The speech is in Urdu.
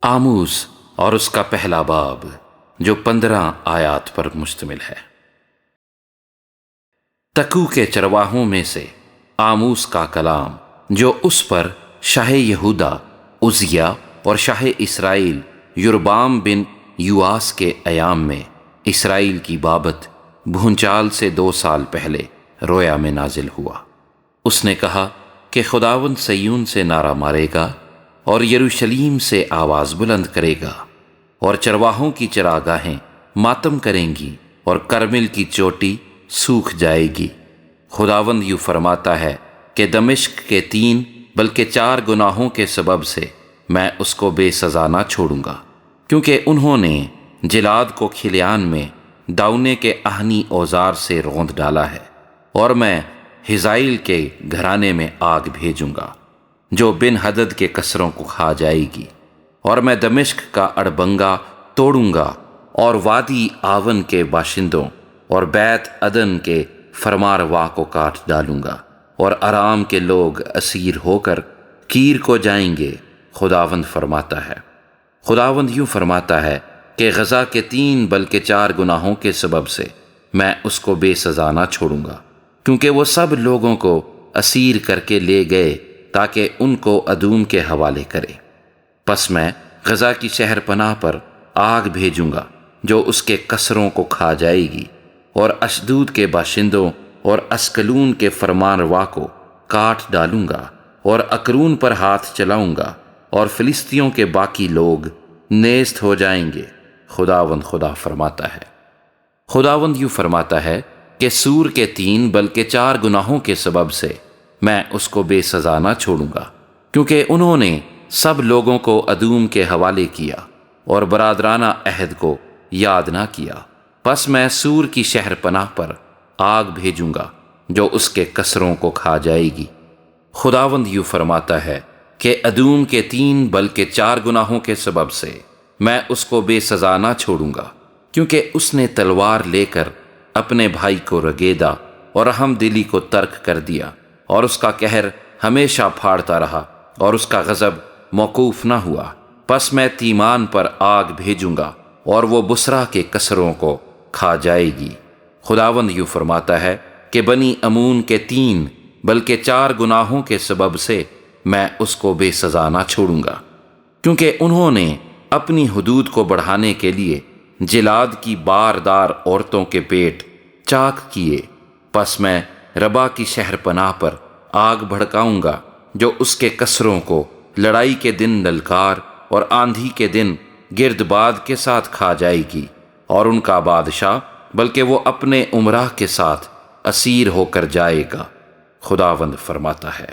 آموز اور اس کا پہلا باب جو 15 آیات پر مشتمل ہے۔ تکو کے چرواہوں میں سے آموز کا کلام جو اس پر شاہ یہودا عزیہ اور شاہ اسرائیل یربعام بن یواس کے ایام میں اسرائیل کی بابت بھونچال سے 2 سال پہلے رویا میں نازل ہوا۔ اس نے کہا کہ خداوند صیون سے نعرہ مارے گا اور یروشلیم سے آواز بلند کرے گا، اور چرواہوں کی چراگاہیں ماتم کریں گی اور کرمل کی چوٹی سوکھ جائے گی۔ خداوند یوں فرماتا ہے کہ دمشق کے 3 بلکہ 4 گناہوں کے سبب سے میں اس کو بے سزا نہ چھوڑوں گا، کیونکہ انہوں نے جلاد کو کھلیان میں داؤنے کے اہنی اوزار سے روند ڈالا ہے، اور میں حزائیل کے گھرانے میں آگ بھیجوں گا جو بن حدد کے کسروں کو کھا جائے گی، اور میں دمشق کا اڑبنگا توڑوں گا اور وادی آون کے باشندوں اور بیت عدن کے فرماروا کو کاٹ ڈالوں گا، اور ارام کے لوگ اسیر ہو کر کیر کو جائیں گے۔ خداوند فرماتا ہے۔ خداوند یوں فرماتا ہے کہ غزہ کے 3 بلکہ 4 گناہوں کے سبب سے میں اس کو بے سزا نہ چھوڑوں گا، کیونکہ وہ سب لوگوں کو اسیر کر کے لے گئے تاکہ ان کو ادوم کے حوالے کرے۔ پس میں غزہ کی شہر پناہ پر آگ بھیجوں گا جو اس کے کسروں کو کھا جائے گی، اور اشدود کے باشندوں اور اسکلون کے فرمانروا کو کاٹ ڈالوں گا، اور اکرون پر ہاتھ چلاؤں گا، اور فلسطیوں کے باقی لوگ نیست ہو جائیں گے۔ خداوند خدا فرماتا ہے۔ خداوند یوں فرماتا ہے کہ سور کے 3 بلکہ 4 گناہوں کے سبب سے میں اس کو بے سزا نہ چھوڑوں گا، کیونکہ انہوں نے سب لوگوں کو ادوم کے حوالے کیا اور برادرانہ عہد کو یاد نہ کیا۔ پس میں سور کی شہر پناہ پر آگ بھیجوں گا جو اس کے کسروں کو کھا جائے گی۔ خداوند یوں فرماتا ہے کہ ادوم کے 3 بلکہ 4 گناہوں کے سبب سے میں اس کو بے سزا نہ چھوڑوں گا، کیونکہ اس نے تلوار لے کر اپنے بھائی کو رگیدا اور رحم دلی کو ترک کر دیا، اور اس کا قہر ہمیشہ پھاڑتا رہا اور اس کا غضب موقوف نہ ہوا۔ پس میں تیمان پر آگ بھیجوں گا اور وہ بسرا کے کسروں کو کھا جائے گی۔ خداوند یوں فرماتا ہے کہ بنی امون کے 3 بلکہ 4 گناہوں کے سبب سے میں اس کو بے سزا نہ چھوڑوں گا، کیونکہ انہوں نے اپنی حدود کو بڑھانے کے لیے جلاد کی باردار عورتوں کے پیٹ چاک کیے۔ پس میں ربا کی شہر پناہ پر آگ بھڑکاؤں گا جو اس کے کسروں کو لڑائی کے دن للکار اور آندھی کے دن گرد باد کے ساتھ کھا جائے گی، اور ان کا بادشاہ بلکہ وہ اپنے امراء کے ساتھ اسیر ہو کر جائے گا۔ خداوند فرماتا ہے۔